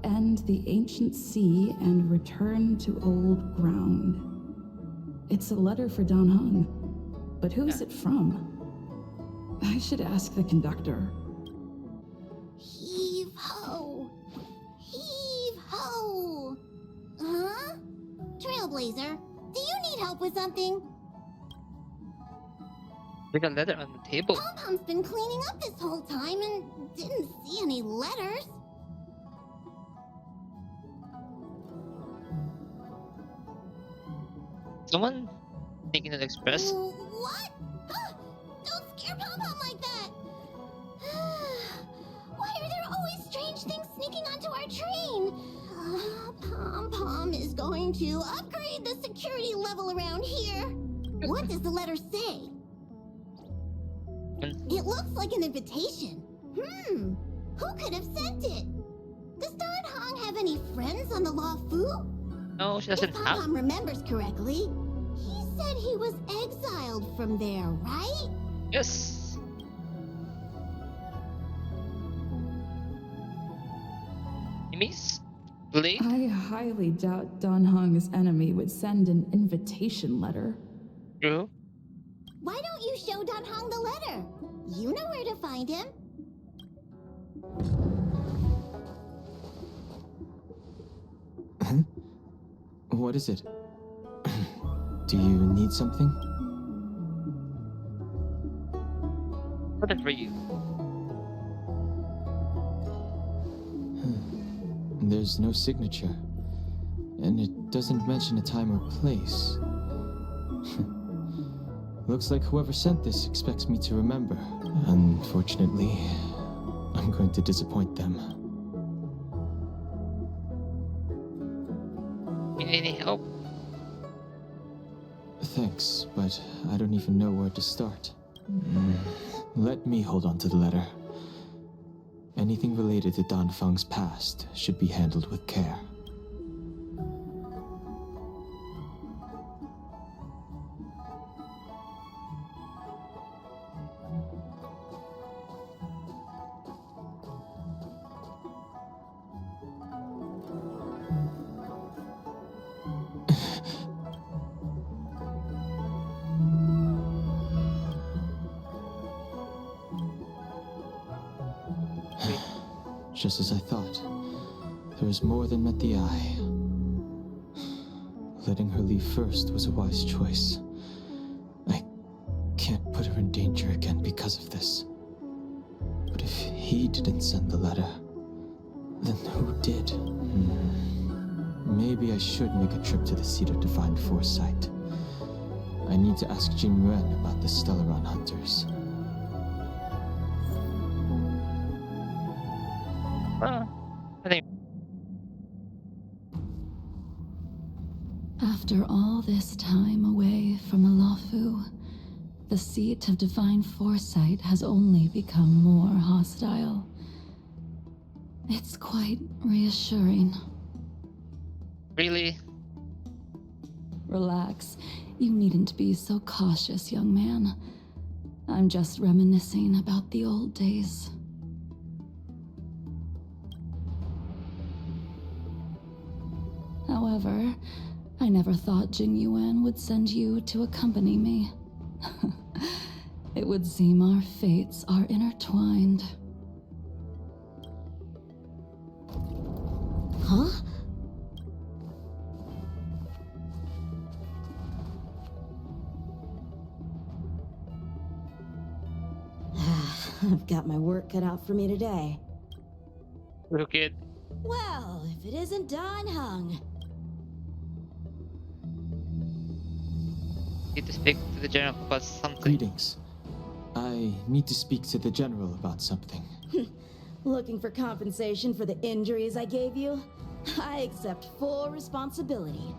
end the ancient sea and return to old ground. It's a letter for Dan Heng, but who is it from? I should ask the conductor. Heave ho! Heave ho! Huh? Trailblazer, do you need help with something? There's a letter on the table. Pom-Pom's been cleaning up this whole time and didn't see any letters. Someone taking an express? What? Don't scare Pom-Pom like that! Why are there always strange things sneaking onto our train? Pom-Pom is going to upgrade the security level around here. What does the letter say? It looks like an invitation. Who could have sent it? Does Dan Heng have any friends on the Law Fu? No, she doesn't If have. Pom-Pom remembers correctly, he said he was exiled from there, right? Yes. Enemies? Blade? I highly doubt Dan Heng's enemy would send an invitation letter. True. Why don't you show Dan Heng the letter? You know where to find him. What is it? Do you need something? What for you? There's no signature, and it doesn't mention a time or place. Looks like whoever sent this expects me to remember. Unfortunately, I'm going to disappoint them. Need any help? Thanks, but I don't even know where to start. Let me hold on to the letter. Anything related to Dan Feng's past should be handled with care. Just as I thought, there was more than met the eye. Letting her leave first was a wise choice. I can't put her in danger again because of this. But if he didn't send the letter, then who did? Maybe I should make a trip to the seat of divine foresight. I need to ask Jing Yuan about the Stellaron hunters. I think After all this time away from Alafu, the seat of divine foresight has only become more hostile. It's quite reassuring. really. Relax. You needn't be so cautious, young man. I'm just reminiscing about the old days. However, I never thought Jing Yuan would send you to accompany me. It would seem our fates are intertwined. Huh? I've got my work cut out for me today. Little kid. Well, if it isn't Dan Heng. Need to speak to the general about something. Greetings. I need to speak to the general about something. Looking for compensation for the injuries I gave you? I accept full responsibility.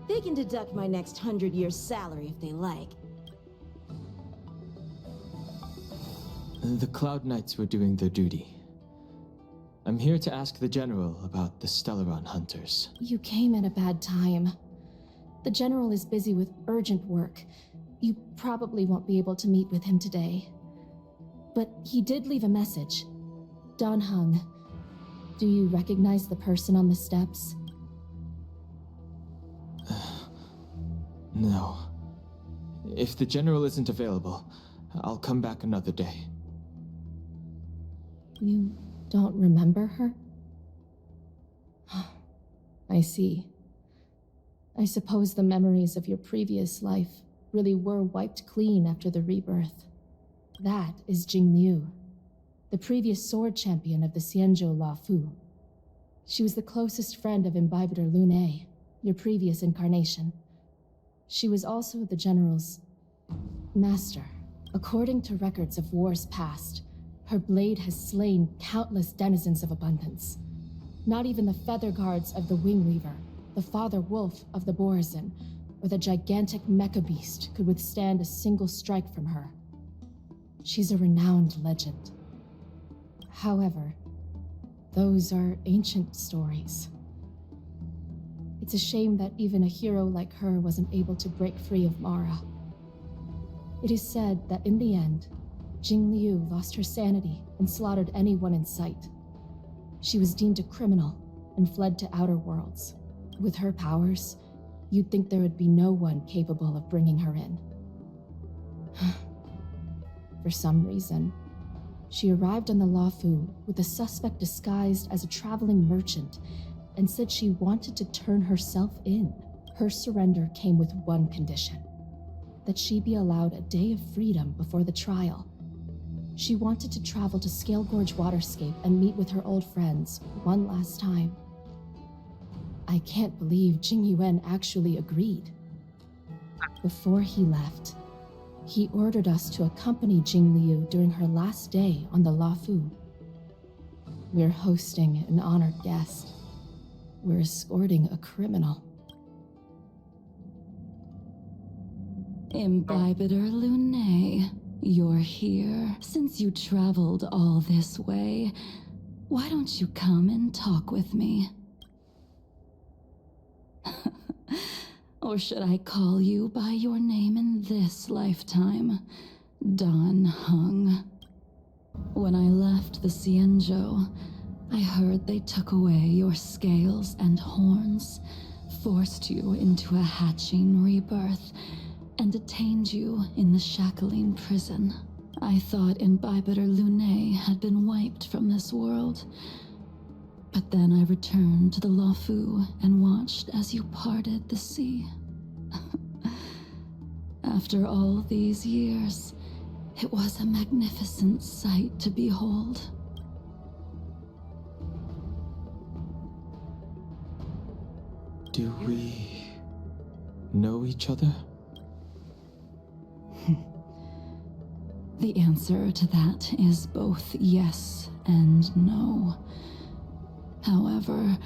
They can deduct my next 100 years' salary if they like. The Cloud Knights were doing their duty. I'm here to ask the general about the Stellaron hunters. You came at a bad time. The general is busy with urgent work. You probably won't be able to meet with him today. But he did leave a message. Dan Heng. Do you recognize the person on the steps? No. If the general isn't available, I'll come back another day. You don't remember her? I see. I suppose the memories of your previous life really were wiped clean after the rebirth. That is Jing Liu, the previous sword champion of the Xianzhou La Fu. She was the closest friend of Imbibitor Lune, your previous incarnation. She was also the general's master. According to records of wars past, her blade has slain countless denizens of abundance. Not even the feather guards of the Wingweaver, the father wolf of the Borazin, or the gigantic mecha beast could withstand a single strike from her. She's a renowned legend. However, those are ancient stories. It's a shame that even a hero like her wasn't able to break free of Mara. It is said that in the end, Jing Liu lost her sanity and slaughtered anyone in sight. She was deemed a criminal and fled to outer worlds. With her powers, you'd think there would be no one capable of bringing her in. For some reason, she arrived on the Luofu with a suspect disguised as a traveling merchant and said she wanted to turn herself in. Her surrender came with one condition: that she be allowed a day of freedom before the trial. She wanted to travel to Scale Gorge Waterscape and meet with her old friends one last time. I can't believe Jing Yuan actually agreed. Before he left, he ordered us to accompany Jing Liu during her last day on the Luofu. We're hosting an honored guest. We're escorting a criminal. Imbibitor Lune, you're here. Since you traveled all this way, why don't you come and talk with me? Or should I call you by your name in this lifetime? Dan Heng. When I left the Xianzhou, I heard they took away your scales and horns, forced you into a hatching rebirth, and detained you in the Shackling prison. I thought Imbibitor Lune had been wiped from this world. But then I returned to the Luofu and watched as you parted the sea. After all these years, it was a magnificent sight to behold. Do we know each other? The answer to that is both yes and no. However,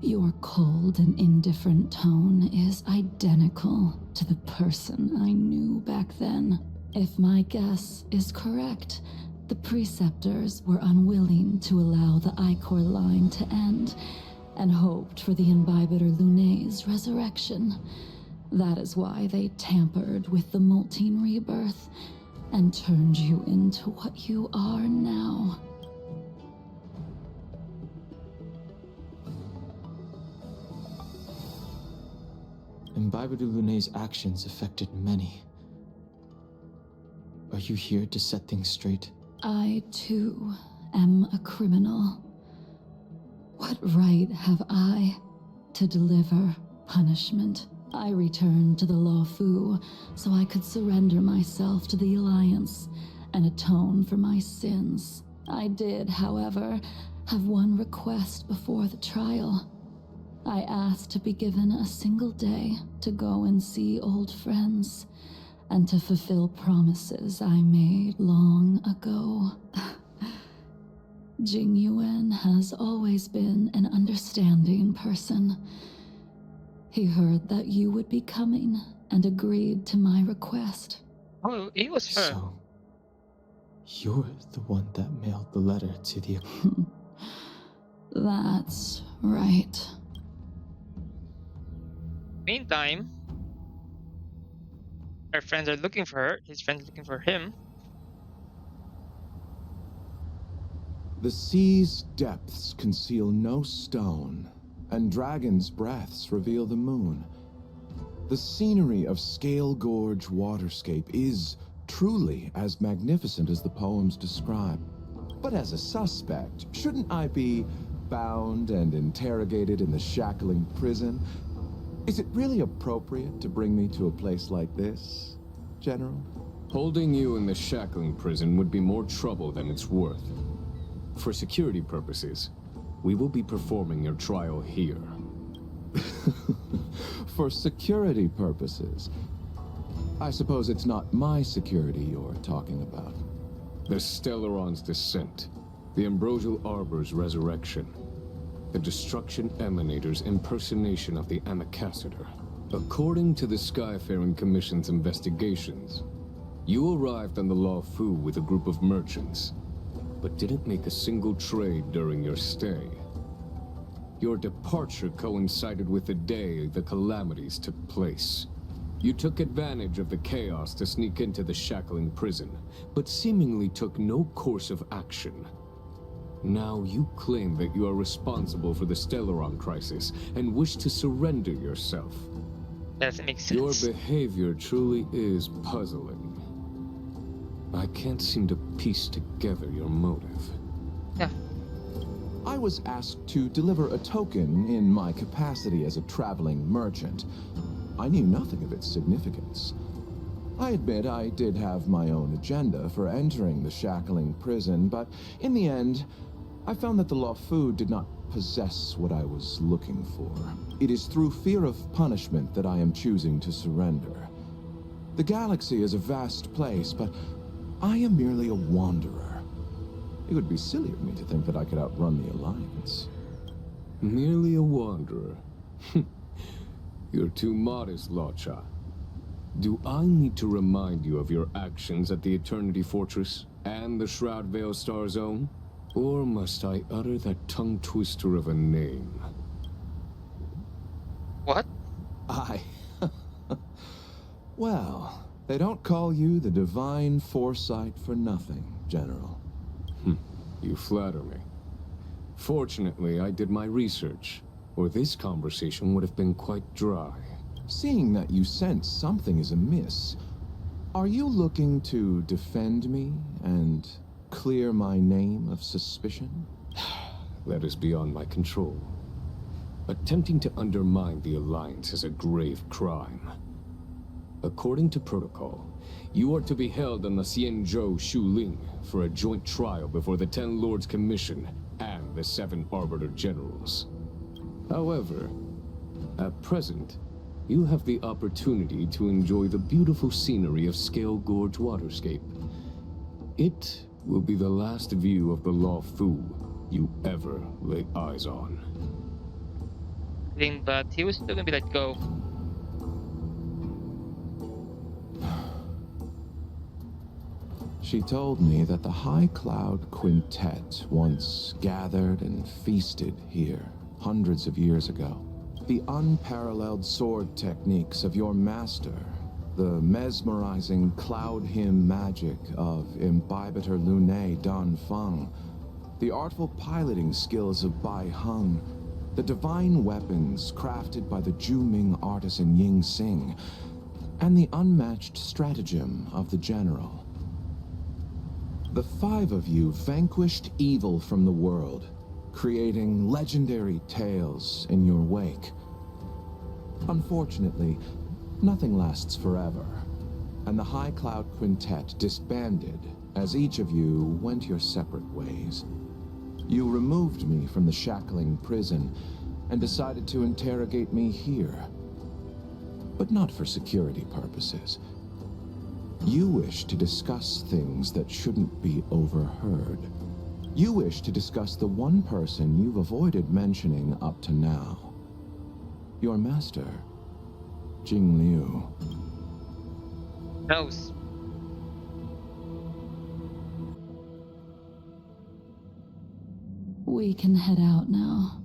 your cold and indifferent tone is identical to the person I knew back then. If my guess is correct, the preceptors were unwilling to allow the Ichor line to end and hoped for the Imbibitor Lune's resurrection. That is why they tampered with the molting rebirth and turned you into what you are now. Imbibitor Lune's actions affected many. Are you here to set things straight? I, too, am a criminal. What right have I to deliver punishment? I returned to the Luofu so I could surrender myself to the Alliance and atone for my sins. I did, however, have one request before the trial. I asked to be given a single day to go and see old friends and to fulfill promises I made long ago. Jing Yuan has always been an understanding person. He heard that you would be coming and agreed to my request. Oh, it was her. So, you're the one that mailed the letter to the... That's right. Meantime, her friends are looking for her. His friends are looking for him. The sea's depths conceal no stone, and dragons' breaths reveal the moon. The scenery of Scale Gorge Waterscape is truly as magnificent as the poems describe. But as a suspect, shouldn't I be bound and interrogated in the shackling prison? Is it really appropriate to bring me to a place like this, General? Holding you in the shackling prison would be more trouble than it's worth. For security purposes, we will be performing your trial here. For security purposes? I suppose it's not my security you're talking about. The Stellaron's descent, the Ambrosial Arbor's resurrection, the Destruction Emanator's impersonation of the Amicassator. According to the Skyfaring Commission's investigations, you arrived on the Lawfu with a group of merchants, but didn't make a single trade during your stay. Your departure coincided with the day the calamities took place. You took advantage of the chaos to sneak into the shackling prison, but seemingly took no course of action. Now you claim that you are responsible for the Stellaron crisis and wish to surrender yourself. Doesn't make Your sense. behavior truly is puzzling. I can't seem to piece together your motive. Yeah. I was asked to deliver a token in my capacity as a traveling merchant. I knew nothing of its significance. I admit I did have my own agenda for entering the shackling prison, but in the end, I found that the Lawfu did not possess what I was looking for. It is through fear of punishment that I am choosing to surrender. The galaxy is a vast place, but I am merely a wanderer. It would be silly of me to think that I could outrun the Alliance. Merely a wanderer. You're too modest, Lotcha. Do I need to remind you of your actions at the Eternity Fortress and the Shroud Veil Star Zone? Or must I utter that tongue twister of a name? What? Well, they don't call you the Divine Foresight for nothing, General. You flatter me. Fortunately, I did my research, or this conversation would have been quite dry. Seeing that you sense something is amiss, are you looking to defend me and clear my name of suspicion? That is beyond my control. Attempting to undermine the Alliance is a grave crime. According to protocol, you are to be held on the Xianzhou Shuling for a joint trial before the Ten Lords Commission and the 7 Arbiter Generals. However, at present, you have the opportunity to enjoy the beautiful scenery of Scale Gorge Waterscape. It will be the last view of the Lawfu you ever lay eyes on. But he was still gonna be let go. She told me that the High Cloud Quintet once gathered and feasted here hundreds of years ago. The unparalleled sword techniques of your master, the mesmerizing cloud hymn magic of Imbibitor Lunae Dan Feng, the artful piloting skills of Bai Heng, the divine weapons crafted by the Juming artisan Ying Xing, and the unmatched stratagem of the General. The 5 of you vanquished evil from the world, creating legendary tales in your wake. Unfortunately, nothing lasts forever, and the High Cloud Quintet disbanded as each of you went your separate ways. You removed me from the shackling prison and decided to interrogate me here. But not for security purposes. You wish to discuss things that shouldn't be overheard. You wish to discuss the one person you've avoided mentioning up to now. Your master, Jing Liu. Knows. We can head out now.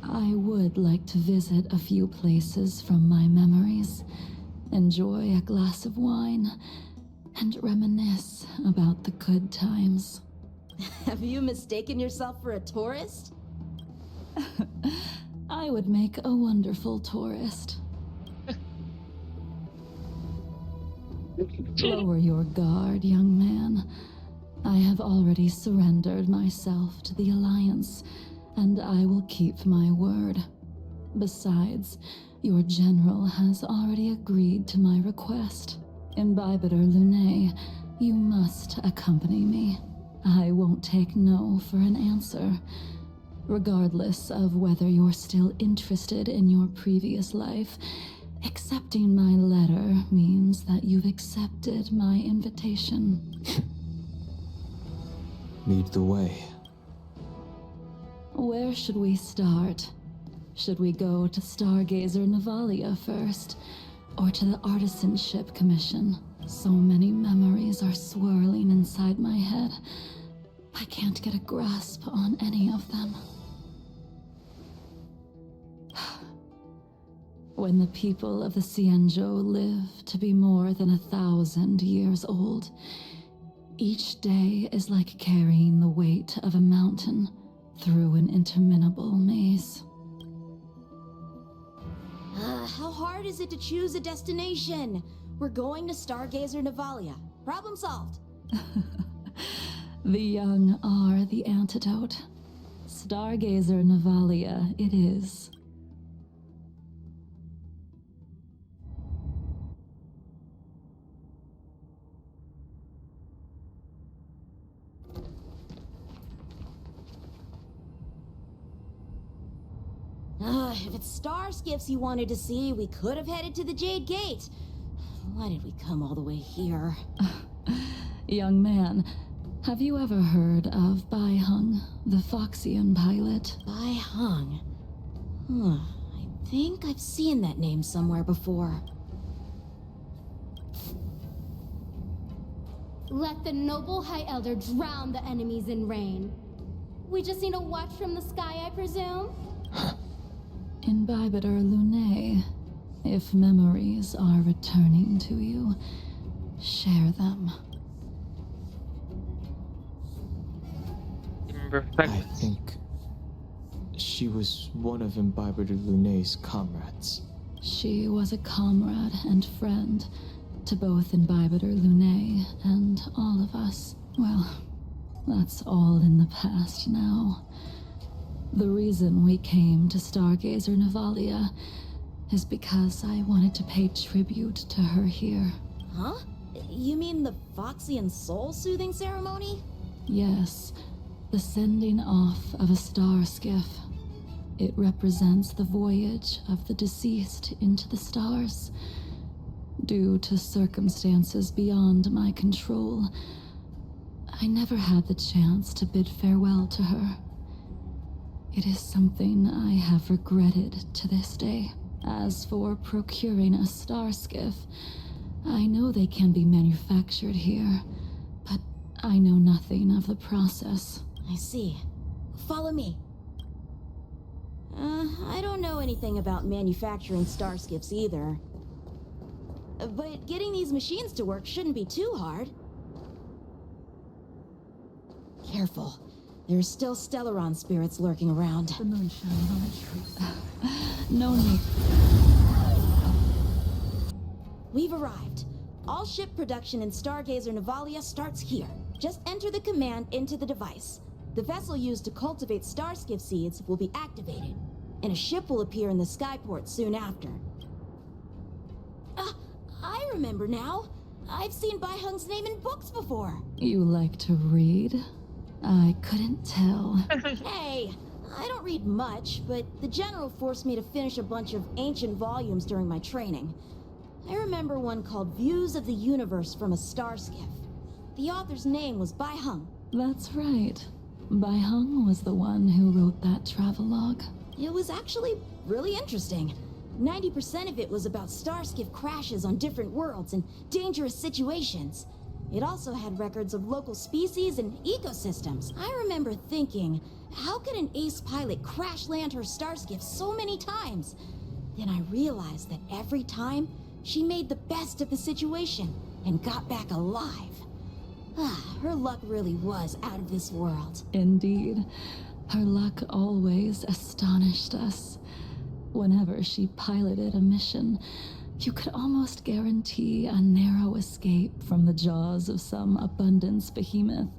I would like to visit a few places from my memories, enjoy a glass of wine, and reminisce about the good times. Have you mistaken yourself for a tourist? I would make a wonderful tourist. Lower your guard, young man. I have already surrendered myself to the Alliance, and I will keep my word. Besides, your general has already agreed to my request. Imbibitor Lunae, you must accompany me. I won't take no for an answer, regardless of whether you're still interested in your previous life. Accepting my letter means that you've accepted my invitation. Lead the way. Where should we start? Should we go to Stargazer Navalia first, or to the Artisanship Commission? So many memories are swirling inside my head. I can't get a grasp on any of them. When the people of the Cienjo live to be more than 1,000 years old, each day is like carrying the weight of a mountain through an interminable maze. How hard is it to choose a destination? We're going to Stargazer Navalia. Problem solved. The young are the antidote. Stargazer Navalia it is. If it's star skiffs you wanted to see, we could have headed to the Jade Gate. Why did we come all the way here? Young man, have you ever heard of Baihung, the Foxian pilot? Baihung. I think I've seen that name somewhere before. Let the noble High Elder drown the enemies in rain. We just need a watch from the sky, I presume? Imbibitor Lunae, if memories are returning to you, share them. Remember I fragments. think she was one of Imbibitor Lunae's comrades. She was a comrade and friend to both Imbibitor Lunae and all of us. Well, that's all in the past now. The reason we came to Stargazer Navalia is because I wanted to pay tribute to her here. Huh? You mean the Foxian soul-soothing ceremony? Yes, the sending off of a star skiff. It represents the voyage of the deceased into the stars. Due to circumstances beyond my control, I never had the chance to bid farewell to her. It is something I have regretted to this day. As for procuring a star skiff, I know they can be manufactured here, but I know nothing of the process. I see. Follow me. I don't know anything about manufacturing star skiffs either. But getting these machines to work shouldn't be too hard. Careful. There are still Stellaron spirits lurking around. The moon shines on the truth. No need. We've arrived. All ship production in Stargazer Navalia starts here. Just enter the command into the device. The vessel used to cultivate starskiff seeds will be activated, and a ship will appear in the skyport soon after. I remember now. I've seen Baihung's name in books before. You like to read? I couldn't tell. Hey, I don't read much, but the General forced me to finish a bunch of ancient volumes during my training. I remember one called Views of the Universe from a Star Skiff. The author's name was Baihung. That's right. Baihung was the one who wrote that travelogue. It was actually really interesting. 90% of it was about starskiff crashes on different worlds and dangerous situations. It also had records of local species and ecosystems. I remember thinking, how could an ace pilot crash land her starskiff so many times? Then I realized that every time, she made the best of the situation. and got back alive. Her luck really was out of this world. Indeed, her luck always astonished us. Whenever she piloted a mission, you could almost guarantee a narrow escape from the jaws of some abundance behemoth,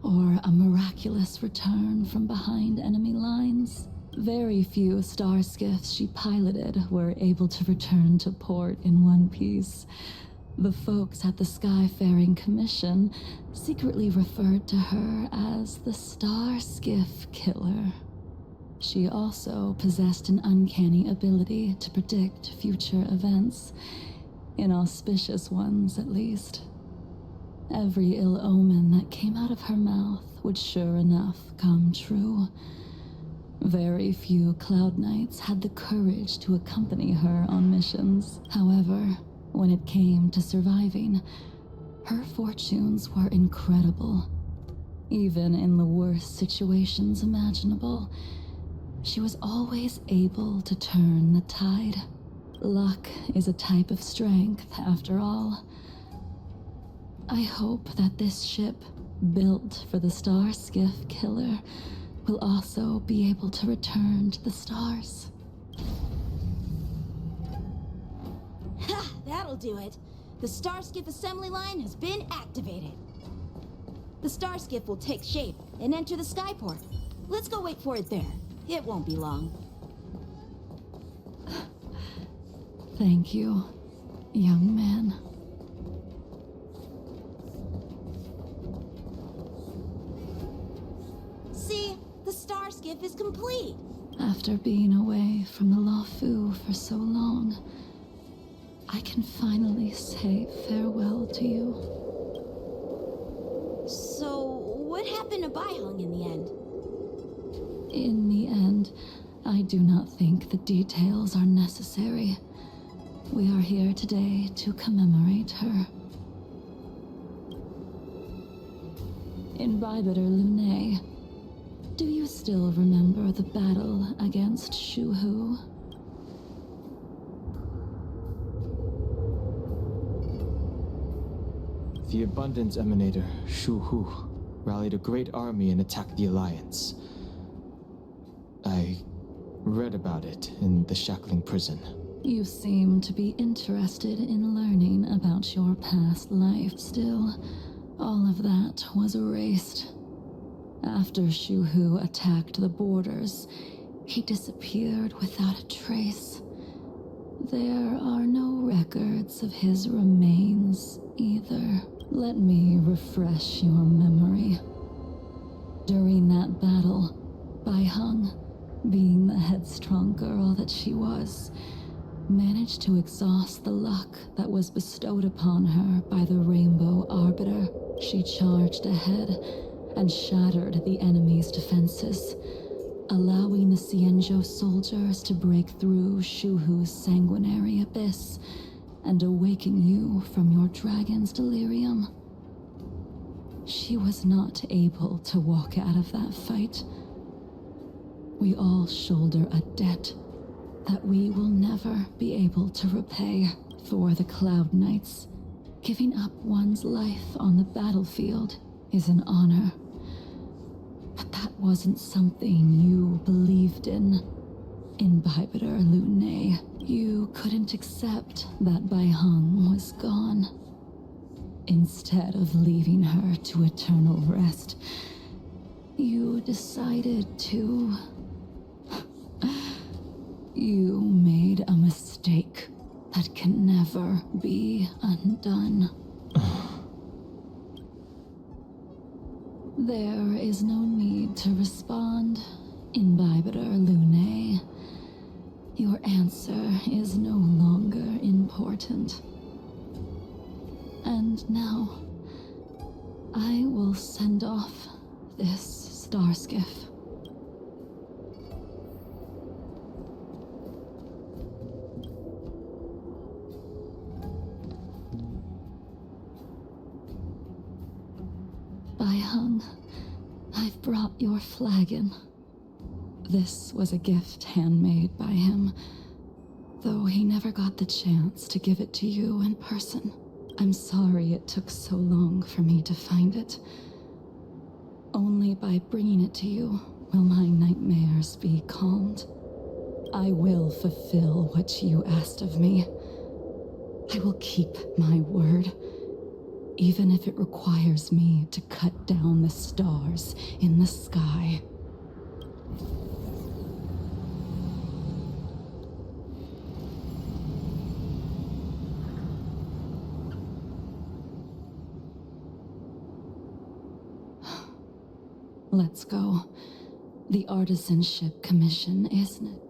or a miraculous return from behind enemy lines. Very few star skiffs she piloted were able to return to port in one piece. The folks at the Skyfaring Commission secretly referred to her as the Star Skiff Killer. She also possessed an uncanny ability to predict future events, inauspicious ones at least. Every ill omen that came out of her mouth would sure enough come true. Very few Cloud Knights had the courage to accompany her on missions. However, when it came to surviving, her fortunes were incredible. Even in the worst situations imaginable, she was always able to turn the tide. Luck is a type of strength, after all. I hope that this ship, built for the Star Skiff Killer, will also be able to return to the stars. Ha! That'll do it. The Starskiff assembly line has been activated. The Starskiff will take shape and enter the skyport. Let's go wait for it there. It won't be long. Thank you, young man. See? The Starskiff is complete. After being away from the Lafu for so long, I can finally say farewell to you. So, what happened to Baihung in the end? In the end, I do not think the details are necessary. We are here today to commemorate her. Imbibitor Lune, do you still remember the battle against Shuhu? The Abundance Emanator, Shuhu, rallied a great army and attacked the Alliance. I read about it in the Shackling prison. You seem to be interested in learning about your past life. Still, all of that was erased. After Shuhu attacked the borders, he disappeared without a trace. There are no records of his remains either. Let me refresh your memory. During that battle, Baihung, being the headstrong girl that she was, managed to exhaust the luck that was bestowed upon her by the Rainbow Arbiter. She charged ahead and shattered the enemy's defenses, allowing the Xianzhou soldiers to break through Shuhu's sanguinary abyss and awaken you from your dragon's delirium. She was not able to walk out of that fight. We all shoulder a debt that we will never be able to repay. For the Cloud Knights, giving up one's life on the battlefield is an honor. But that wasn't something you believed in. Imbibitor Lune, you couldn't accept that Baihung was gone. Instead of leaving her to eternal rest, you decided to... You made a mistake that can never be undone. There is no need to respond, Imbibitor Lune. Your answer is no longer important. And now, I will send off this Starskiff. Baihung, I've brought your flagon. This was a gift handmade by him, though he never got the chance to give it to you in person. I'm sorry it took so long for me to find it. Only by bringing it to you will my nightmares be calmed. I will fulfill what you asked of me. I will keep my word, even if it requires me to cut down the stars in the sky. Let's go. The Artisanship Commission, isn't it?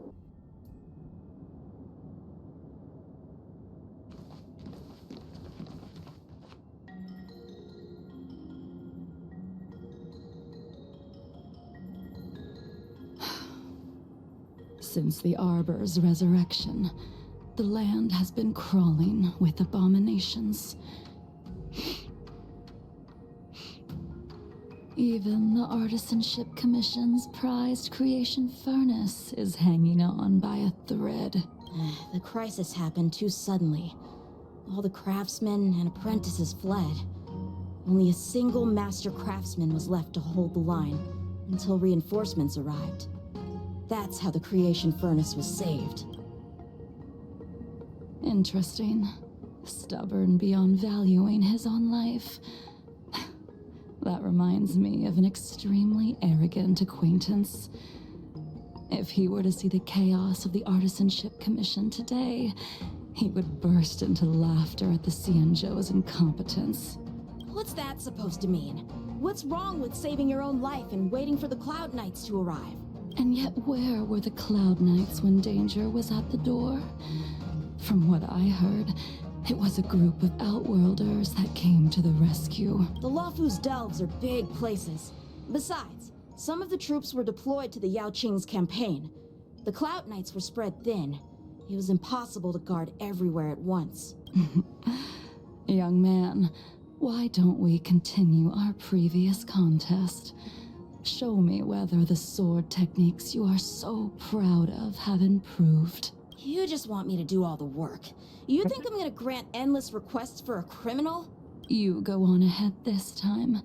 Since the Arbor's resurrection, the land has been crawling with abominations. Even the Artisanship Commission's prized creation furnace is hanging on by a thread. The crisis happened too suddenly. All the craftsmen and apprentices fled. Only a single master craftsman was left to hold the line until reinforcements arrived. That's how the creation furnace was saved. Interesting. Stubborn beyond valuing his own life. That reminds me of an extremely arrogant acquaintance. If he were to see the chaos of the Artisanship Commission today, he would burst into laughter at the Xianzhou's incompetence. What's that supposed to mean? What's wrong with saving your own life and waiting for the Cloud Knights to arrive? And yet where were the Cloud Knights when danger was at the door? From what I heard, it was a group of Outworlders that came to the rescue. The Luofu's delves are big places. Besides, some of the troops were deployed to the Yao Qing's campaign. The Cloud Knights were spread thin. It was impossible to guard everywhere at once. Young man, why don't we continue our previous contest? Show me whether the sword techniques you are so proud of have improved. You just want me to do all the work. You think I'm gonna grant endless requests for a criminal? You go on ahead this time.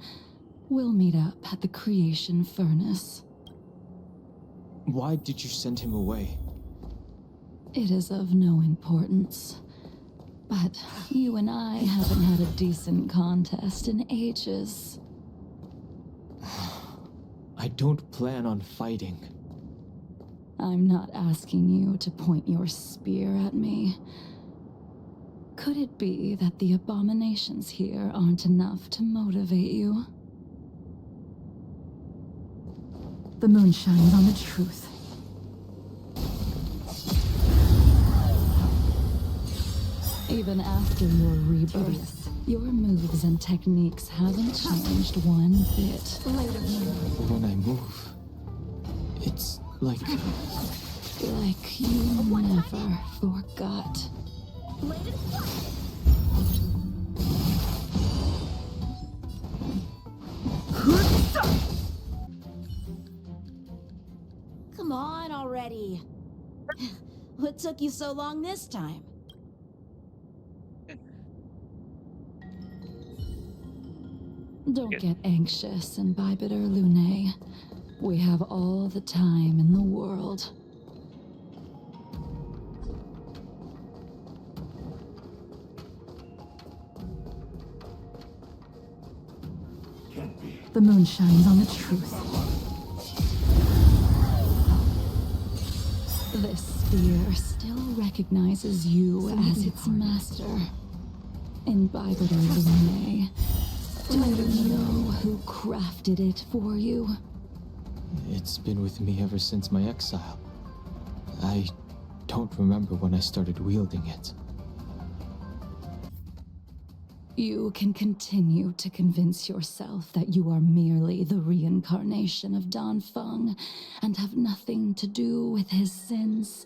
We'll meet up at the creation furnace. Why did you send him away? It is of no importance. But you and I haven't had a decent contest in ages. I don't plan on fighting. I'm not asking you to point your spear at me. Could it be that the abominations here aren't enough to motivate you? The moon shines on the truth. Even after your rebirth, your moves and techniques haven't changed one bit. When I move, it's like you never forgot. Come on already. What took you so long this time? Don't get anxious, Imbibitor Lune. We have all the time in the world. The moon shines on the truth. This spear still recognizes you as its master. Imbibitor Lune. Do you know who crafted it for you? it's been with me ever since my exile. I don't remember when I started wielding it. You can continue to convince yourself that you are merely the reincarnation of Danfeng and have nothing to do with his sins.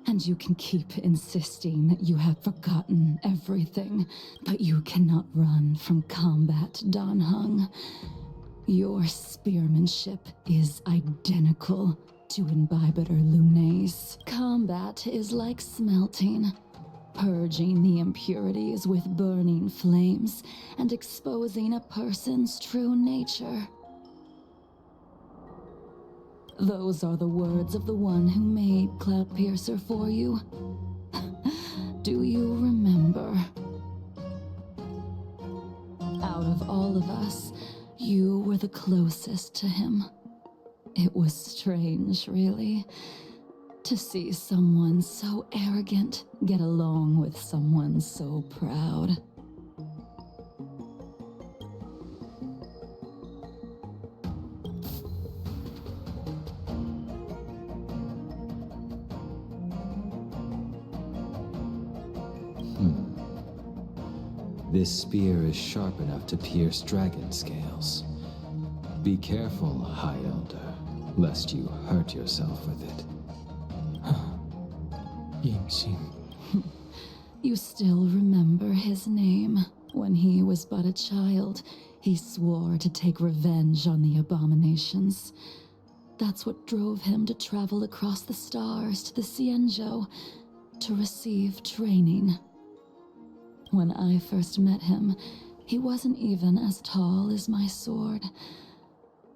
And you can keep insisting that you have forgotten everything, but you cannot run from combat, Danheng. Your spearmanship is identical to Imbibitor Lune's. Combat is like smelting. purging the impurities with burning flames and exposing a person's true nature. Those are the words of the one who made Cloudpiercer for you. Do you remember? Out of all of us, you were the closest to him. It was strange, really, to see someone so arrogant get along with someone so proud. This spear is sharp enough to pierce dragon scales. Be careful, High Elder, lest you hurt yourself with it. Yingxing. You still remember his name. When he was but a child, he swore to take revenge on the abominations. That's what drove him to travel across the stars to the Xianzhou to receive training. When I first met him, he wasn't even as tall as my sword.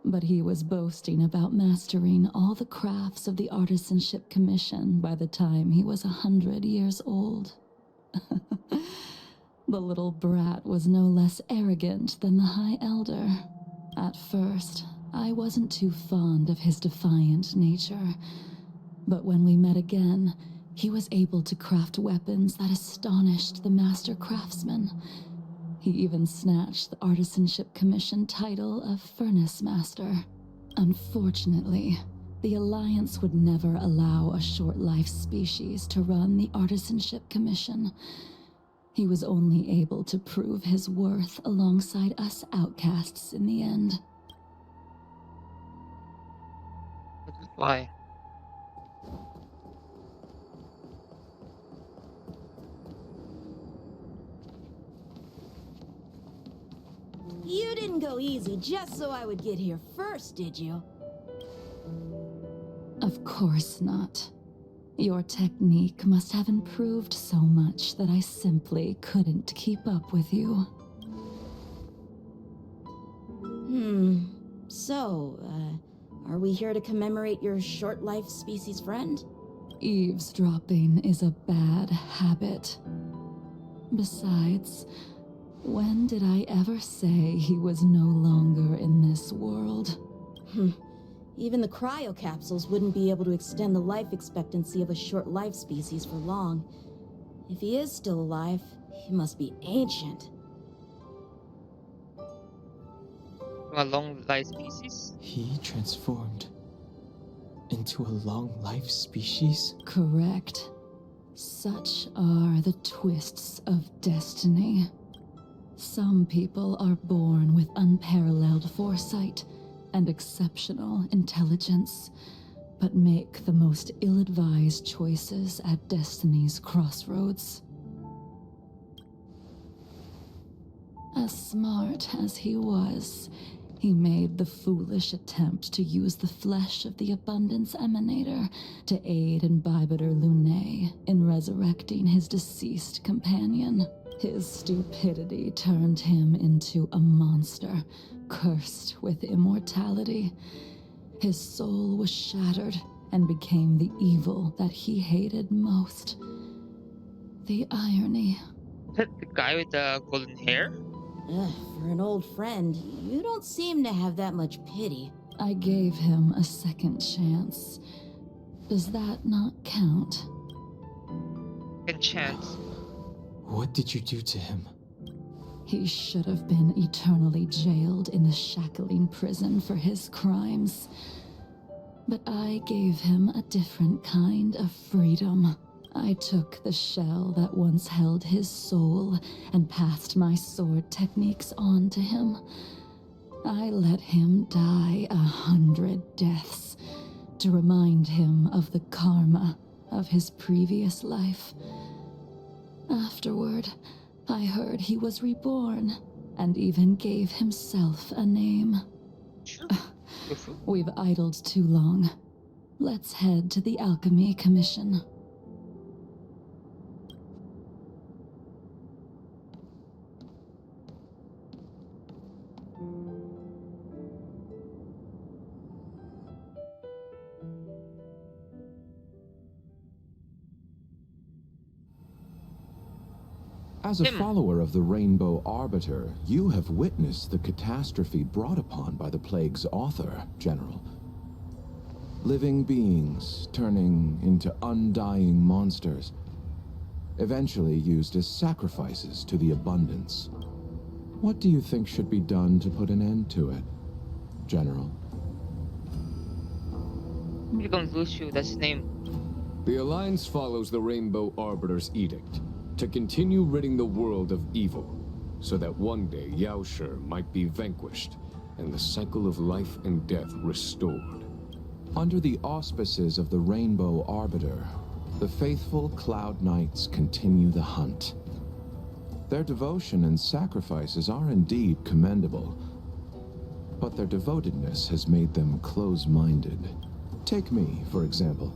But he was boasting about mastering all the crafts of the Artisanship Commission by the time he was 100 years old. The little brat was no less arrogant than the High Elder. At first, I wasn't too fond of his defiant nature. But when we met again, he was able to craft weapons that astonished the master craftsmen. He even snatched the Artisanship Commission title of Furnace Master. Unfortunately, the Alliance would never allow a short-life species to run the Artisanship Commission. He was only able to prove his worth alongside us outcasts in the end. Why? You didn't go easy just so I would get here first, did you? Of course not. Your technique must have improved so much that I simply couldn't keep up with you. So, are we here to commemorate your short-life species friend? Eavesdropping is a bad habit. Besides, when did I ever say he was no longer in this world? Even the cryocapsules wouldn't be able to extend the life expectancy of a short-life species for long. If he is still alive, he must be ancient. A long life species? He transformed into a long-life species? Correct. Such are the twists of destiny. Some people are born with unparalleled foresight and exceptional intelligence, but make the most ill-advised choices at destiny's crossroads. As smart as he was, he made the foolish attempt to use the flesh of the Abundance Emanator to aid in Bibiter Lunae in resurrecting his deceased companion. His stupidity turned him into a monster, cursed with immortality. His soul was shattered and became the evil that he hated most. The irony. Is that the guy with the golden hair? For an old friend, you don't seem to have that much pity. I gave him a second chance. Does that not count? Second chance. What did you do to him? He should have been eternally jailed in the shackling prison for his crimes. But I gave him a different kind of freedom. I took the shell that once held his soul and passed my sword techniques on to him. I let him die 100 deaths to remind him of the karma of his previous life. Afterward, I heard he was reborn and even gave himself a name. We've idled too long. Let's head to the Alchemy Commission. As a Him. follower of the Rainbow Arbiter, you have witnessed the catastrophe brought upon by the plague's author, General. Living beings turning into undying monsters, eventually used as sacrifices to the abundance. What do you think should be done to put an end to it, General? Here comes Lucio, that's his name. The Alliance follows the Rainbow Arbiter's edict to continue ridding the world of evil, so that one day Yaoshi might be vanquished and the cycle of life and death restored. Under the auspices of the Rainbow Arbiter, the faithful Cloud Knights continue the hunt. Their devotion and sacrifices are indeed commendable, but their devotedness has made them close-minded. Take me, for example.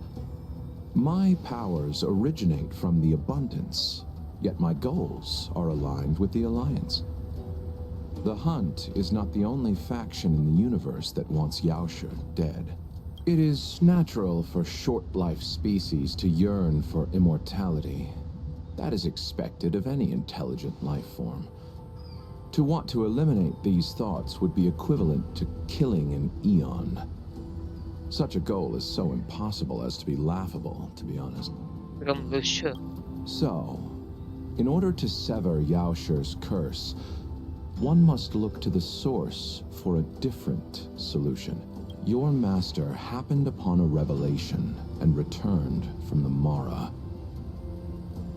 My powers originate from the abundance, yet my goals are aligned with the Alliance. The Hunt is not the only faction in the universe that wants Yaoshi dead. It is natural for short-life species to yearn for immortality. That is expected of any intelligent life form. To want to eliminate these thoughts would be equivalent to killing an eon. Such a goal is so impossible as to be laughable, to be honest. Here comes Lucio. So, in order to sever Yaoshi's curse, one must look to the source for a different solution. Your master happened upon a revelation and returned from the Mara.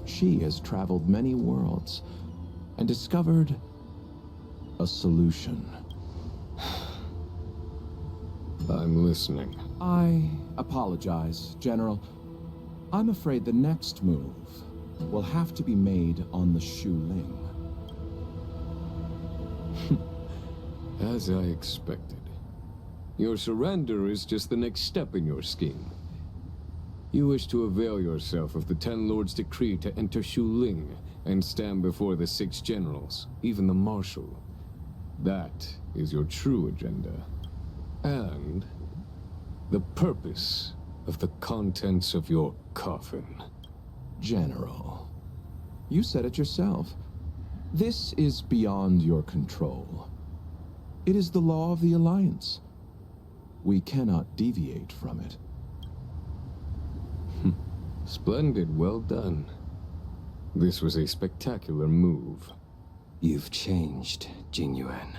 She has traveled many worlds and discovered a solution. I'm listening. I apologize, General. I'm afraid the next move will have to be made on the Shu Ling. As I expected. Your surrender is just the next step in your scheme. You wish to avail yourself of the Ten Lords' decree to enter Shu Ling and stand before the 6 generals, even the Marshal. That is your true agenda. And the purpose of the contents of your coffin. General, you said it yourself. This is beyond your control. It is the law of the Alliance. We cannot deviate from it. Splendid, well done. This was a spectacular move. You've changed, Jingyuan.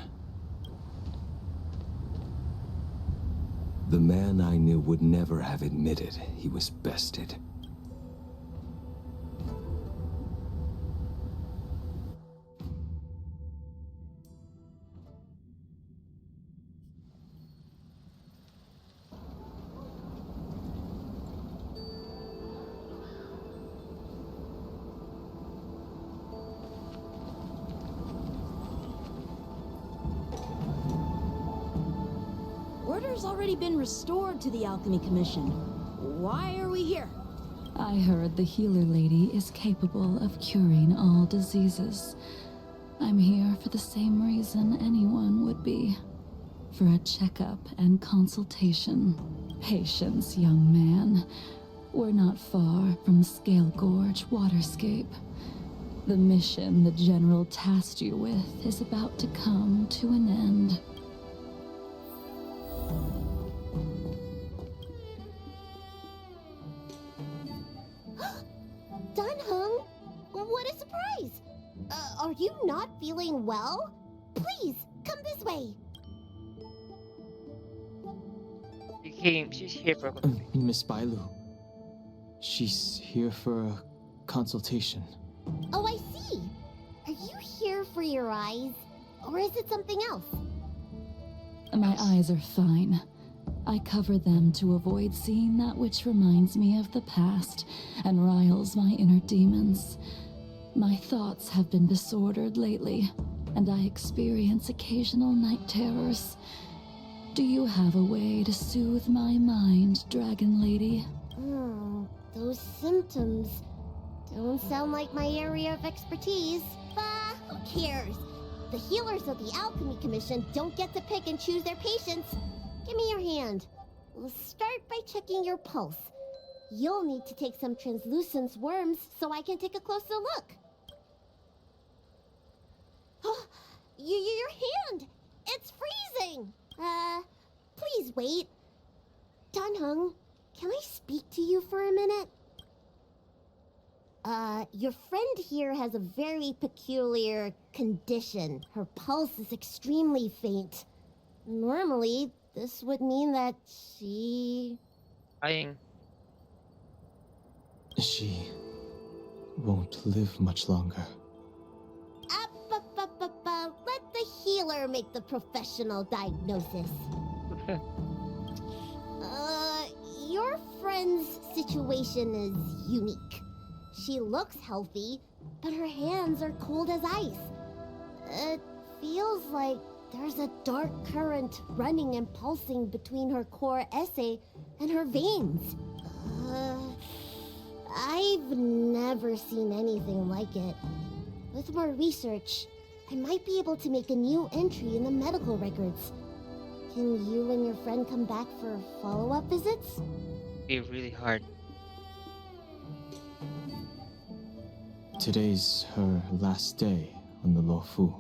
The man I knew would never have admitted he was bested. Order's already been restored to the Alchemy Commission. Why are we here? I heard the healer lady is capable of curing all diseases. I'm here for the same reason anyone would be. For a checkup and consultation. Patience, young man. We're not far from Scale Gorge Waterscape. The mission the General tasked you with is about to come to an end. Dunhung, what a surprise! Are you not feeling well? Please, come this way. She's here for a consultation. Miss Bailu. She's here for a consultation. Oh, I see. Are you here for your eyes? Or is it something else? My eyes are fine. I cover them to avoid seeing that which reminds me of the past and riles my inner demons. My thoughts have been disordered lately, and I experience occasional night terrors. Do you have a way to soothe my mind, Dragon Lady? Those symptoms don't sound like my area of expertise. Bah, who cares? The healers of the Alchemy Commission don't get to pick and choose their patients. Give me your hand. We'll start by checking your pulse. You'll need to take some translucence worms so I can take a closer look. please wait. Dunhung, can I speak to you for a minute? Your friend here has a very peculiar condition. Her pulse is extremely faint. Normally, this would mean that she... Dying. She won't live much longer. Let the healer make the professional diagnosis. Your friend's situation is unique. She looks healthy, but her hands are cold as ice. It feels like there's a dark current running and pulsing between her core esse and her veins. I've never seen anything like it. With more research, I might be able to make a new entry in the medical records. Can you and your friend come back for follow-up visits? Be really hard. Today's her last day on the Luofu.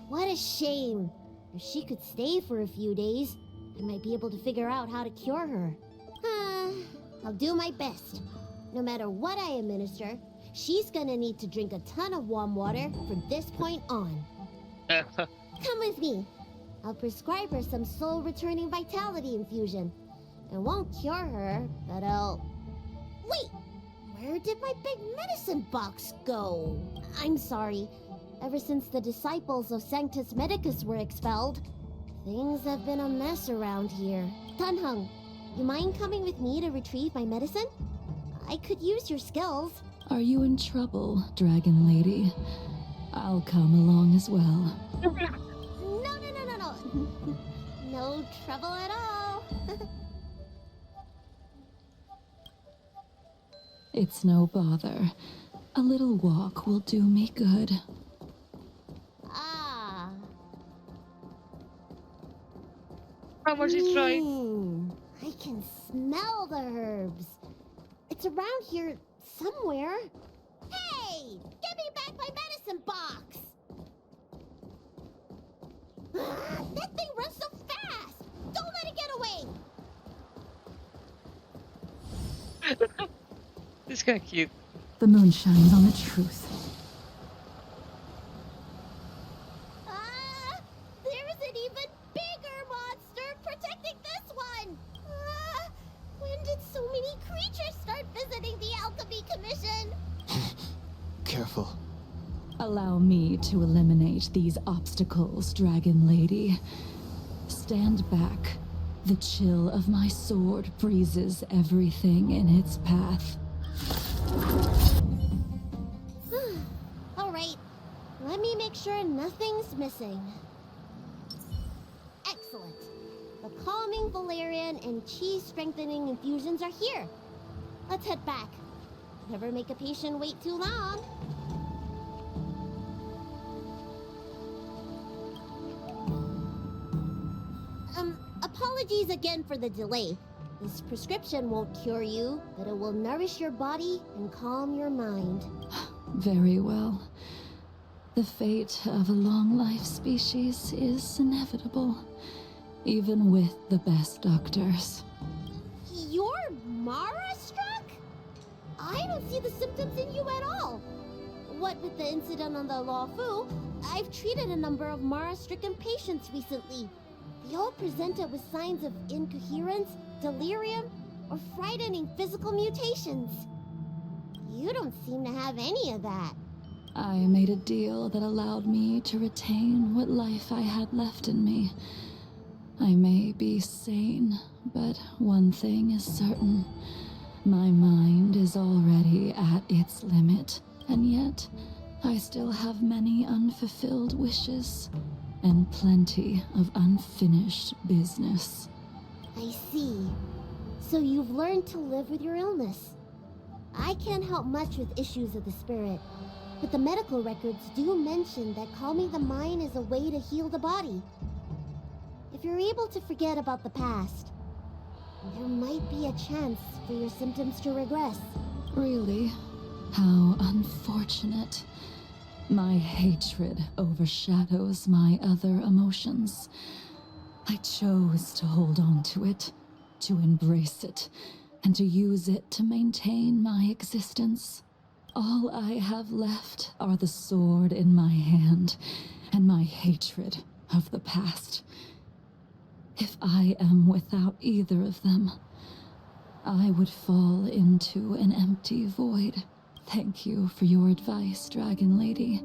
What a shame. If she could stay for a few days, I might be able to figure out how to cure her. I'll do my best. No matter what I administer, she's gonna need to drink a ton of warm water from this point on. Come with me. I'll prescribe her some soul-returning vitality infusion. It won't cure her, but I'll... Wait! Where did my big medicine box go? I'm sorry. Ever since the disciples of Sanctus Medicus were expelled, things have been a mess around here. Dunhung, you mind coming with me to retrieve my medicine? I could use your skills. Are you in trouble, Dragon Lady? I'll come along as well. No. No trouble at all. It's no bother. A little walk will do me good. How much is right? I can smell the herbs. It's around here somewhere. Hey! Give me back my medicine box! That thing runs so fast! Don't let it get away! This is kind of cute. The moon shines on the truth. There's an even bigger monster protecting this one! When did so many creatures start visiting the Alchemy Commission? Careful. Allow me to eliminate these obstacles, Dragon Lady. Stand back. The chill of my sword freezes everything in its path. All right. Let me make sure nothing's missing. Excellent. The calming valerian and chi strengthening infusions are here. Let's head back. Never make a patient wait too long. Apologies again for the delay. This prescription won't cure you, but it will nourish your body and calm your mind. Very well. The fate of a long-life species is inevitable, even with the best doctors. You're Mara-struck? I don't see the symptoms in you at all. What with the incident on the Luofu, I've treated a number of Mara-stricken patients recently. They all presented with signs of incoherence, delirium, or frightening physical mutations. You don't seem to have any of that. I made a deal that allowed me to retain what life I had left in me. I may be sane, but one thing is certain. My mind is already at its limit, and yet I still have many unfulfilled wishes. And plenty of unfinished business. I see. So you've learned to live with your illness. I can't help much with issues of the spirit, but the medical records do mention that calming the mind is a way to heal the body. If you're able to forget about the past, there might be a chance for your symptoms to regress. Really? How unfortunate. My hatred overshadows my other emotions. I chose to hold on to it, to embrace it, and to use it to maintain my existence. All I have left are the sword in my hand and my hatred of the past. If I am without either of them, I would fall into an empty void. Thank you for your advice, Dragon Lady.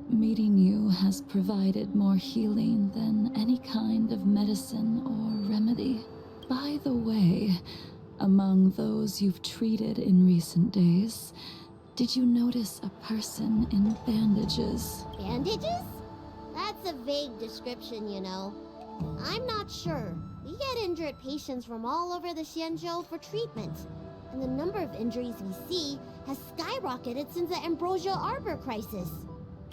Meeting you has provided more healing than any kind of medicine or remedy. By the way, among those you've treated in recent days, did you notice a person in bandages? Bandages? That's a vague description, you know. I'm not sure. We get injured patients from all over the Xianzhou for treatment. And the number of injuries we see has skyrocketed since the Ambrosial Arbor crisis.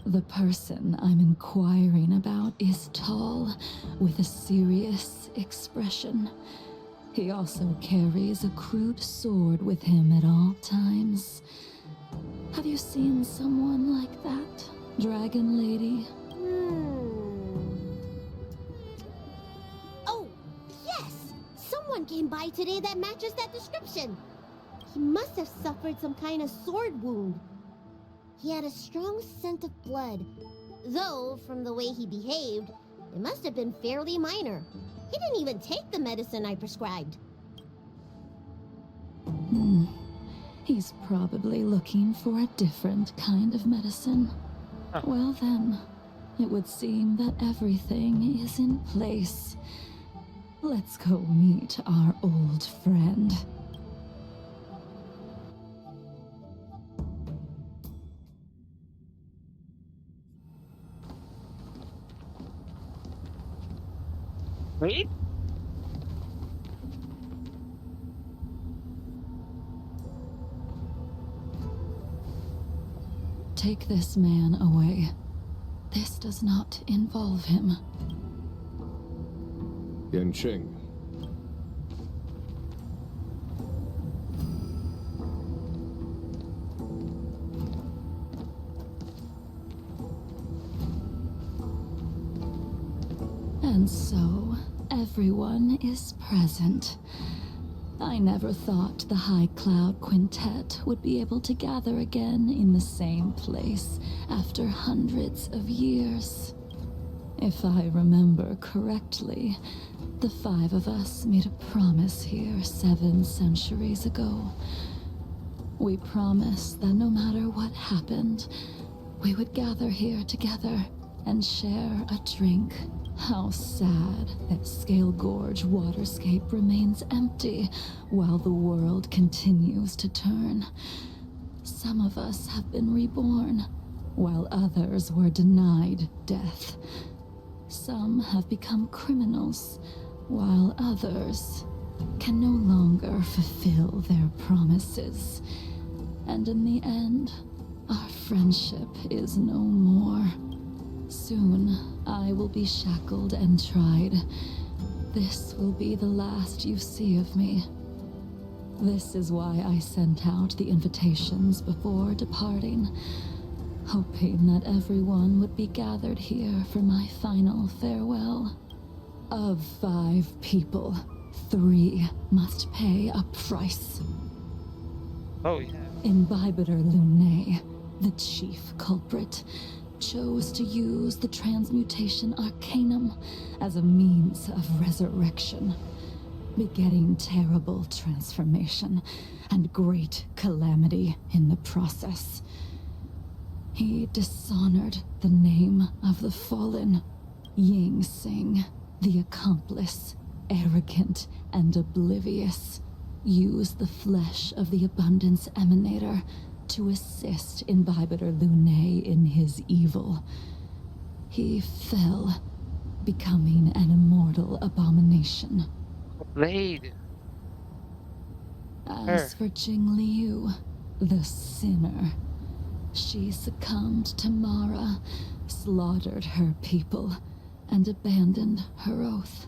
The person I'm inquiring about is tall, with a serious expression. He also carries a crude sword with him at all times. Have you seen someone like that, Dragon Lady? Oh, yes! Someone came by today that matches that description. He must have suffered some kind of sword wound. He had a strong scent of blood, though from the way he behaved, it must have been fairly minor. He didn't even take the medicine I prescribed. He's probably looking for a different kind of medicine. Well then, it would seem that everything is in place. Let's go meet our old friend. Wait? Take this man away. This does not involve him. Yanqing. And so, everyone is present. I never thought the High Cloud Quintet would be able to gather again in the same place after hundreds of years. If I remember correctly, the five of us made a promise here 7 centuries ago. We promised that no matter what happened, we would gather here together and share a drink. How sad that Scale Gorge waterscape remains empty while the world continues to turn. Some of us have been reborn, while others were denied death. Some have become criminals, while others can no longer fulfill their promises. And in the end, our friendship is no more. Soon, I will be shackled and tried. This will be the last you see of me. This is why I sent out the invitations before departing, hoping that everyone would be gathered here for my final farewell. Of 5 people, 3 must pay a price. Oh, yeah. Imbibitor Lunae, the chief culprit, chose to use the transmutation arcanum as a means of resurrection, begetting terrible transformation and great calamity in the process. He dishonored the name of the fallen, Ying Sing, the accomplice, arrogant and oblivious, used the flesh of the Abundance Emanator to assist Imbibitor Lunae in his evil. He fell, becoming an immortal abomination. Blade. As for Jing Liu, the sinner, she succumbed to Mara, slaughtered her people, and abandoned her oath.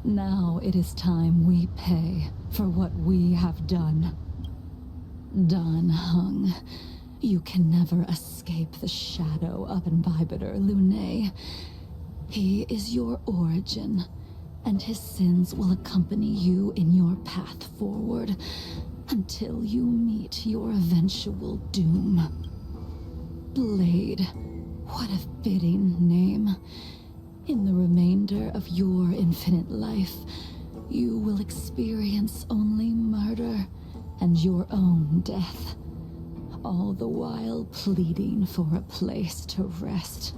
Now it is time we pay for what we have done. Dan Heng, you can never escape the shadow of Imbibitor Lunae. He is your origin, and his sins will accompany you in your path forward until you meet your eventual doom. Blade, what a fitting name. In the remainder of your infinite life, you will experience only murder and your own death, all the while pleading for a place to rest.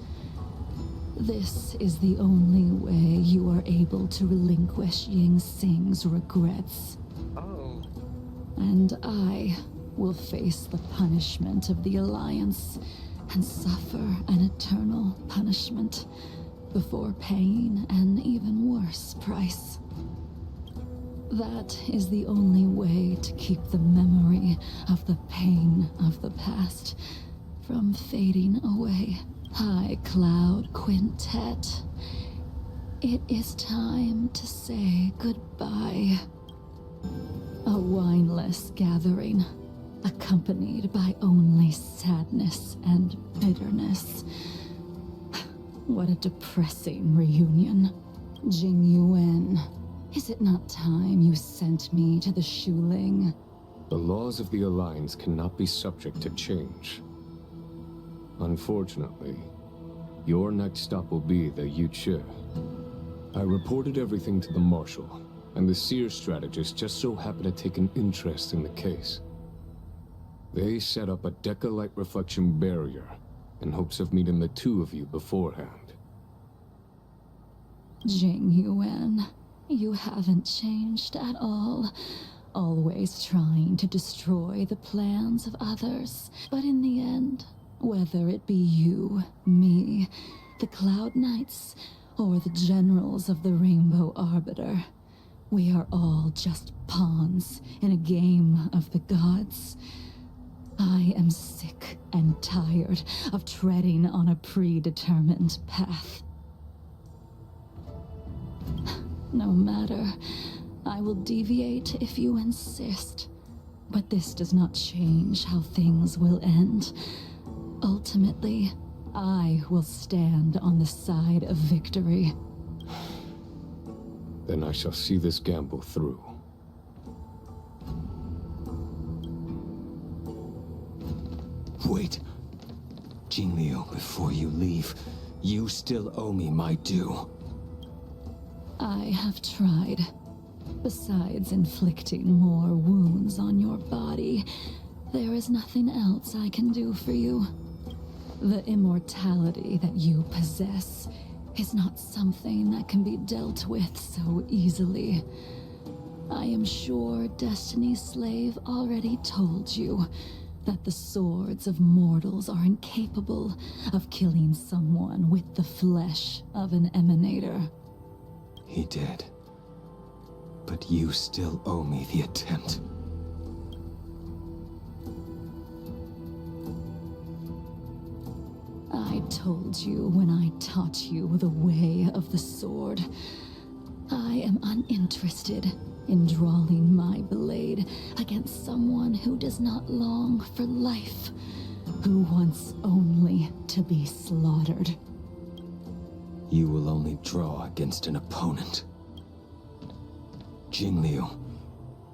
This is the only way you are able to relinquish Ying Sing's regrets. Oh. And I will face the punishment of the Alliance and suffer an eternal punishment before paying an even worse price. That is the only way to keep the memory of the pain of the past from fading away. High Cloud Quintet, it is time to say goodbye. A wineless gathering, accompanied by only sadness and bitterness. What a depressing reunion. Jing Yuan, is it not time you sent me to the Shuling? The laws of the Alliance cannot be subject to change. Unfortunately, your next stop will be the Yuchi. I reported everything to the Marshal, and the Seer strategist just so happened to take an interest in the case. They set up a Deca-light reflection barrier in hopes of meeting the two of you beforehand. Jing Yuan, you haven't changed at all. Always trying to destroy the plans of others. But in the end, whether it be you, me, the Cloud Knights, or the generals of the Rainbow Arbiter, we are all just pawns in a game of the gods. I am sick and tired of treading on a predetermined path. No matter, I will deviate if you insist. But this does not change how things will end. Ultimately, I will stand on the side of victory. Then I shall see this gamble through. Wait. Jingliu, before you leave, you still owe me my due. I have tried. Besides inflicting more wounds on your body, there is nothing else I can do for you. The immortality that you possess is not something that can be dealt with so easily. I am sure Destiny's Slave already told you that the swords of mortals are incapable of killing someone with the flesh of an emanator. He did. But you still owe me the attempt. I told you when I taught you the way of the sword. I am uninterested in drawing my blade against someone who does not long for life, who wants only to be slaughtered. You will only draw against an opponent. Jingliu,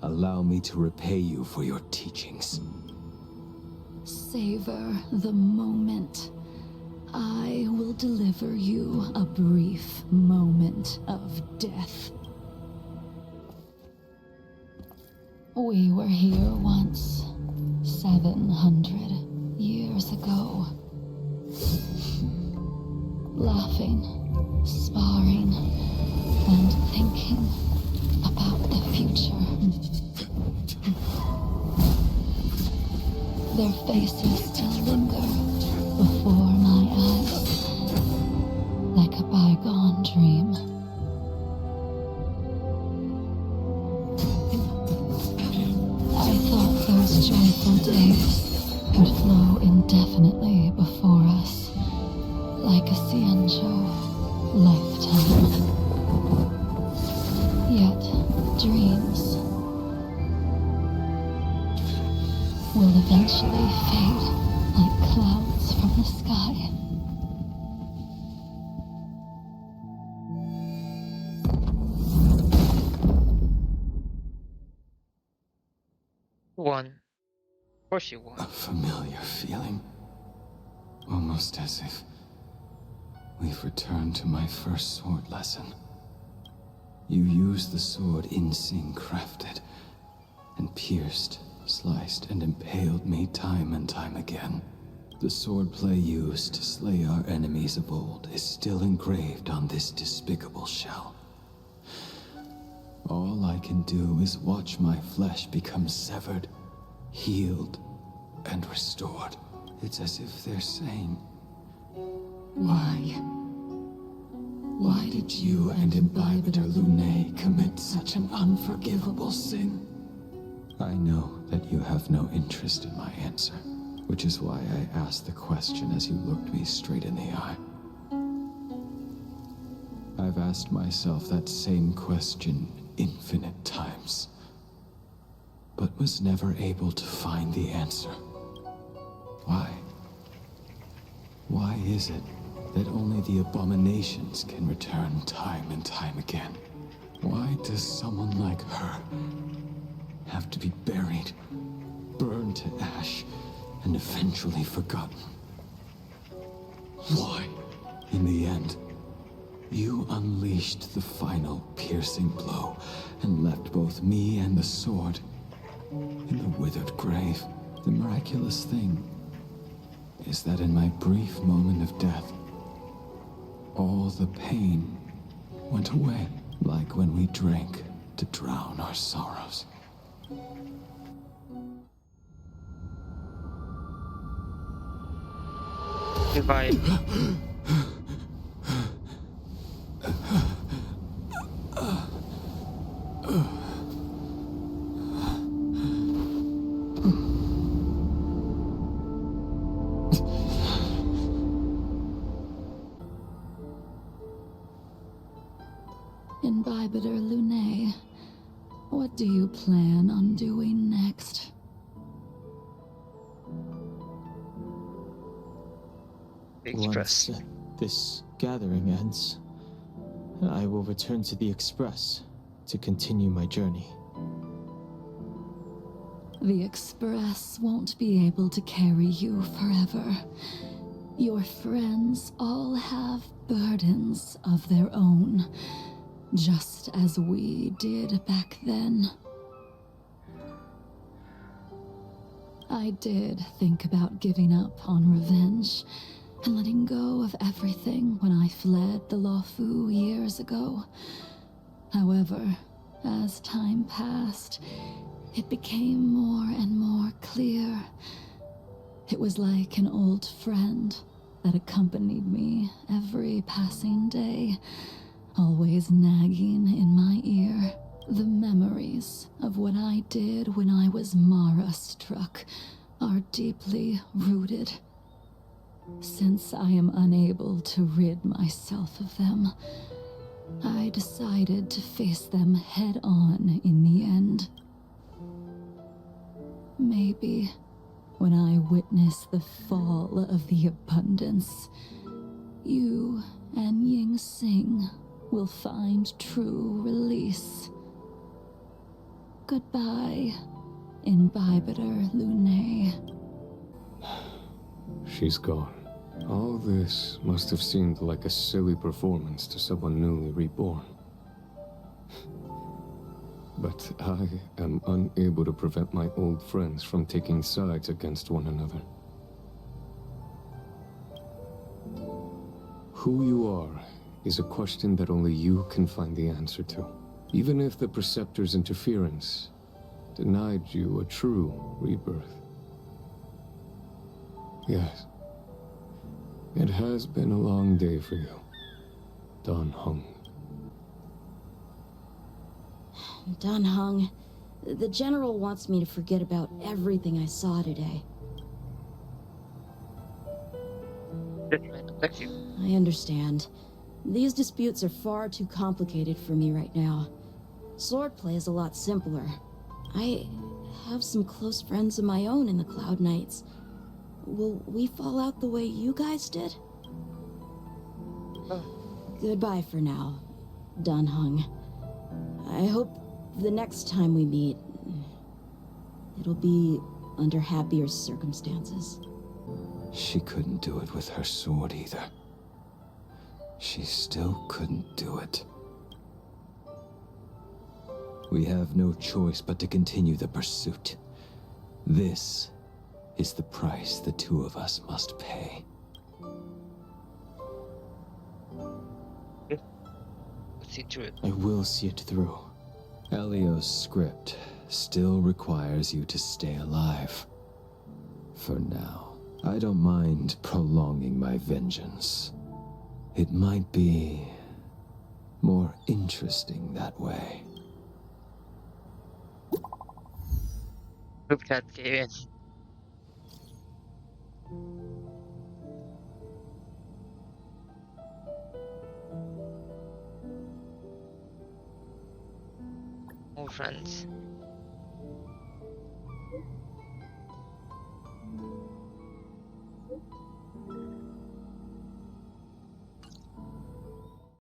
allow me to repay you for your teachings. Savor the moment. I will deliver you a brief moment of death. We were here once, 700 years ago. Laughing, sparring, and thinking about the future. Their faces still linger before my eyes, like a bygone dream. I thought those joyful days would flow indefinitely before us, like a Xianzhou lifetime. Yet, dreams will eventually fade like clouds from the sky. course you A won. familiar feeling. Almost as if we've returned to my first sword lesson. You used the sword Insing crafted, and pierced, sliced, and impaled me time and time again. The swordplay used to slay our enemies of old is still engraved on this despicable shell. All I can do is watch my flesh become severed, healed, and restored. It's as if they're saying, Why did you and Imbibitor Lunae commit such an unforgivable sin? I know that you have no interest in my answer, which is why I asked the question as you looked me straight in the eye. I've asked myself that same question infinite times, but was never able to find the answer. Why? Why is it that only the abominations can return time and time again? Why does someone like her have to be buried, burned to ash, and eventually forgotten? Why, in the end, you unleashed the final piercing blow and left both me and the sword in the withered grave? The miraculous thing is that in my brief moment of death, all the pain went away, like when we drank to drown our sorrows. Divide. Imbibitor Lunae, what do you plan on doing next? Express. Once this gathering ends, I will return to the Express to continue my journey. The Express won't be able to carry you forever. Your friends all have burdens of their own, just as we did back then. I did think about giving up on revenge and letting go of everything when I fled the Luofu years ago. However, as time passed, it became more and more clear. It was like an old friend that accompanied me every passing day, always nagging in my ear. The memories of what I did when I was Mara-struck are deeply rooted. Since I am unable to rid myself of them, I decided to face them head-on in the end. Maybe when I witness the fall of the abundance, you and Ying Sing will find true release. Goodbye, Imbibitor Lunae. She's gone. All this must have seemed like a silly performance to someone newly reborn. But I am unable to prevent my old friends from taking sides against one another. Who you are is a question that only you can find the answer to. Even if the Preceptor's interference denied you a true rebirth. Yes. It has been a long day for you, Dan Heng. Dan Heng, the General wants me to forget about everything I saw today. Thank you. I understand. These disputes are far too complicated for me right now. Swordplay is a lot simpler. I have some close friends of my own in the Cloud Knights. Will we fall out the way you guys did? Goodbye for now, Dan Heng. I hope the next time we meet, it'll be under happier circumstances. She couldn't do it with her sword either. She still couldn't do it. We have no choice but to continue the pursuit. This is the price the two of us must pay. See through it. I will see it through. Elio's script still requires you to stay alive. For now, I don't mind prolonging my vengeance. It might be more interesting that way. Group chat came in. All friends.